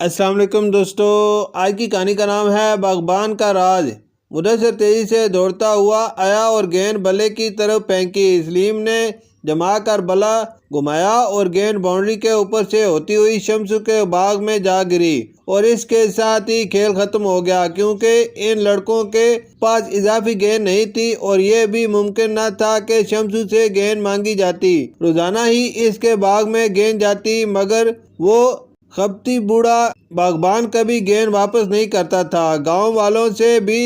السلام علیکم دوستو، آج کی کہانی کا نام ہے باغبان کا راز۔ مدثر تیزی سے دوڑتا ہوا آیا اور گیند بلے کی طرف پھینکی۔ سلیم نے جما کر بلا گھمایا اور گیند باؤنڈری کے اوپر سے ہوتی ہوئی شمسو کے باغ میں جا گری، اور اس کے ساتھ ہی کھیل ختم ہو گیا، کیونکہ ان لڑکوں کے پاس اضافی گیند نہیں تھی اور یہ بھی ممکن نہ تھا کہ شمسو سے گیند مانگی جاتی۔ روزانہ ہی اس کے باغ میں گیند جاتی، مگر وہ خبتی بوڑھا باغبان کبھی گیند واپس نہیں کرتا تھا۔ گاؤں والوں سے بھی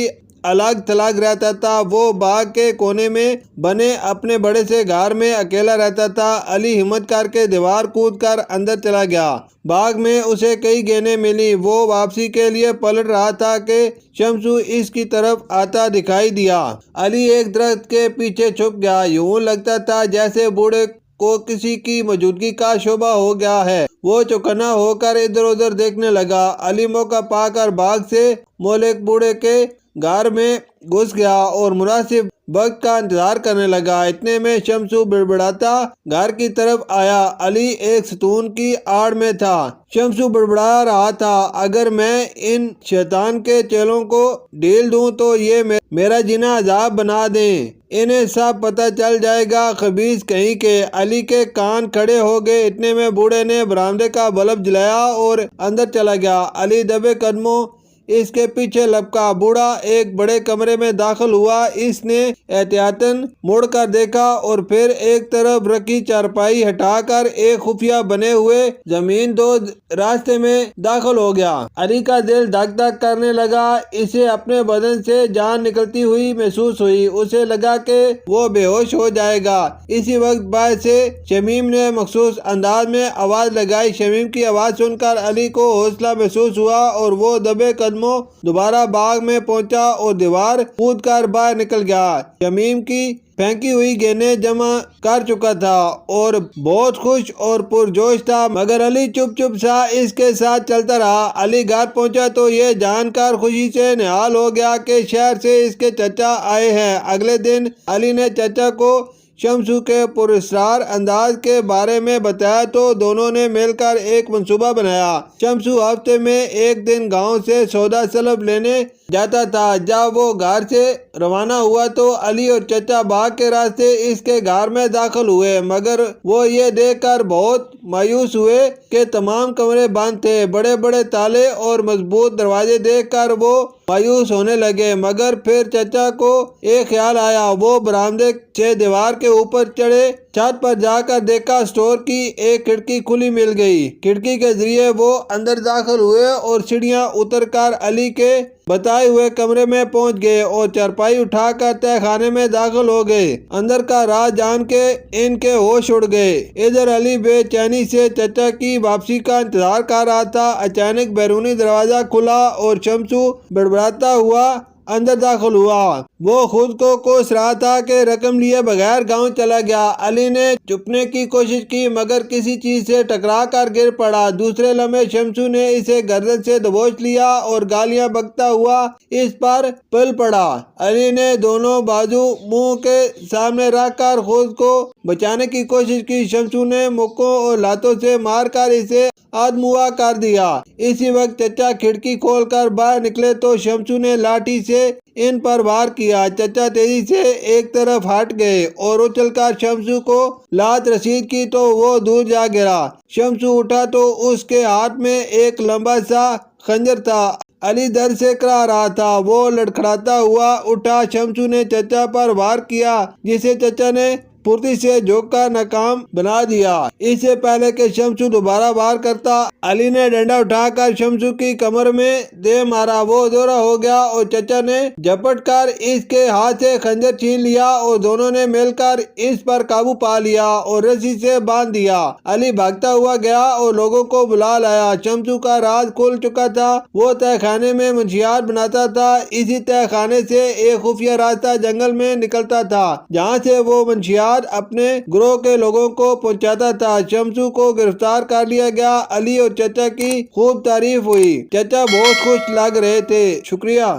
الگ تھلگ رہتا تھا۔ وہ باغ کے کونے میں بنے اپنے بڑے سے گھر میں اکیلا رہتا تھا۔ علی ہمت کر کے دیوار کود کر اندر چلا گیا۔ باغ میں اسے کئی گیندیں ملی۔ وہ واپسی کے لیے پلٹ رہا تھا کہ شمسو اس کی طرف آتا دکھائی دیا۔ علی ایک درخت کے پیچھے چھپ گیا۔ یوں لگتا تھا جیسے بوڑھے کو کسی کی موجودگی کا شبہ ہو گیا ہے۔ وہ چوکنا ہو کر ادھر ادھر دیکھنے لگا۔ علی موقع پا کر باغ سے مولک بوڑھے کے گھر میں گھس گیا اور مناسب وقت کا انتظار کرنے لگا۔ اتنے میں شمسو بڑبڑاتا گھر کی طرف آیا۔ علی ایک ستون کی آڑ میں تھا۔ شمسو بڑبڑا رہا تھا، اگر میں ان شیطان کے چیلوں کو ڈھیل دوں تو یہ میرا جینا عذاب بنا دیں۔ انہیں سب پتہ چل جائے گا، خبیث کہیں کے۔ علی کے کان کھڑے ہو گئے۔ اتنے میں بوڑھے نے برآمدے کا بلب جلایا اور اندر چلا گیا۔ علی دبے قدموں اس کے پیچھے لپکا۔ بوڑھا ایک بڑے کمرے میں داخل ہوا۔ اس نے احتیاطاً مڑ کر دیکھا اور پھر ایک طرف رکھی چارپائی ہٹا کر ایک خفیہ بنے ہوئے زمین دود راستے میں داخل ہو گیا۔ علی کا دل دھک دھک کرنے لگا۔ اسے اپنے بدن سے جان نکلتی ہوئی محسوس ہوئی۔ اسے لگا کہ وہ بے ہوش ہو جائے گا۔ اسی وقت باہر سے شمیم نے مخصوص انداز میں آواز لگائی۔ شمیم کی آواز سن کر علی کو حوصلہ محسوس ہوا اور وہ دبے قدموں دوبارہ باغ میں پہنچا اور دیوار کود کر باہر نکل گیا۔ شمیم کی پھینکی ہوئی گیندیں جمع کر چکا تھا اور بہت خوش اور پرجوش تھا، مگر علی چپ چپ سا اس کے ساتھ چلتا رہا۔ علی گھر پہنچا تو یہ جان کر خوشی سے نہال ہو گیا کہ شہر سے اس کے چچا آئے ہیں۔ اگلے دن علی نے چچا کو شمسو کے پراسرار انداز کے بارے میں بتایا تو دونوں نے مل کر ایک منصوبہ بنایا۔ شمسو ہفتے میں ایک دن گاؤں سے سودا سلب لینے جاتا تھا۔ جب وہ گھر سے روانہ ہوا تو علی اور چچا باغ کے راستے اس کے گھر میں داخل ہوئے، مگر وہ یہ دیکھ کر بہت مایوس ہوئے کہ تمام کمرے بند تھے۔ بڑے بڑے تالے اور مضبوط دروازے دیکھ کر وہ مایوس ہونے لگے، مگر پھر چچا کو ایک خیال آیا۔ وہ برآمدے سے دیوار کے اوپر چڑھے، چھت پر جا کر دیکھا اسٹور کی ایک کھڑکی کھلی مل گئی۔ کھڑکی کے ذریعے وہ اندر داخل ہوئے اور سیڑھیاں اتر کر علی کے بتائے ہوئے کمرے میں پہنچ گئے اور چارپائی اٹھا کر تہہ خانے میں داخل ہو گئے۔ اندر کا راز جان کے ان کے ہوش اڑ گئے۔ ادھر علی بے چینی سے چچا کی واپسی کا انتظار کر رہا تھا۔ اچانک بیرونی دروازہ کھلا اور شمسو بڑبڑاتا ہوا اندر داخل ہوا۔ وہ خود کو کوس رہا تھا کہ رقم لیے بغیر گاؤں چلا گیا۔ علی نے چھپنے کی کوشش کی، مگر کسی چیز سے ٹکرا کر گر پڑا۔ دوسرے لمحے شمسو نے اسے گردن سے دبوچ لیا اور گالیاں بکتا ہوا اس پر پل پڑا۔ علی نے دونوں بازو منہ کے سامنے رکھ کر خود کو بچانے کی کوشش کی۔ شمسو نے مکوں اور لاتوں سے مار کر اسے آدھموا کر دیا۔ اسی وقت چچا کھڑکی کھول کر باہر نکلے تو شمسو نے لاٹھی سے ان پر وار کیا۔ چچا تیزی سے ایک طرف ہٹ گئے اور اچھل کر شمسو کو لات رسید کی تو وہ دور جا گرا۔ شمسو اٹھا تو اس کے ہاتھ میں ایک لمبا سا خنجر تھا۔ علی درد سے کراہ رہا تھا۔ وہ لڑکھڑاتا ہوا اٹھا۔ شمسو نے چچا پر وار کیا، جسے چچا نے پھرتی سے جھوک کر ناکام بنا دیا۔ اس سے پہلے کہ شمسو دوبارہ وار کرتا، علی نے ڈنڈا اٹھا کر شمسو کی کمر میں دے مارا۔ وہ ادھورا ہو گیا اور چچا نے جھپٹ کر اس کے ہاتھ سے خنجر چھین لیا اور دونوں نے مل کر اس پر قابو پا لیا اور رسی سے باندھ دیا۔ علی بھاگتا ہوا گیا اور لوگوں کو بلا لایا۔ شمسو کا راز کھل چکا تھا۔ وہ تہہ خانے میں منشیات بناتا تھا۔ اسی تہہ خانے سے ایک خفیہ راستہ جنگل میں نکلتا تھا، جہاں سے وہ منشیات اپنے گروہ کے لوگوں کو پہنچاتا تھا۔ شمسو کو گرفتار کر لیا گیا۔ علی اور چچا کی خوب تعریف ہوئی۔ چچا بہت خوش لگ رہے تھے۔ شکریہ۔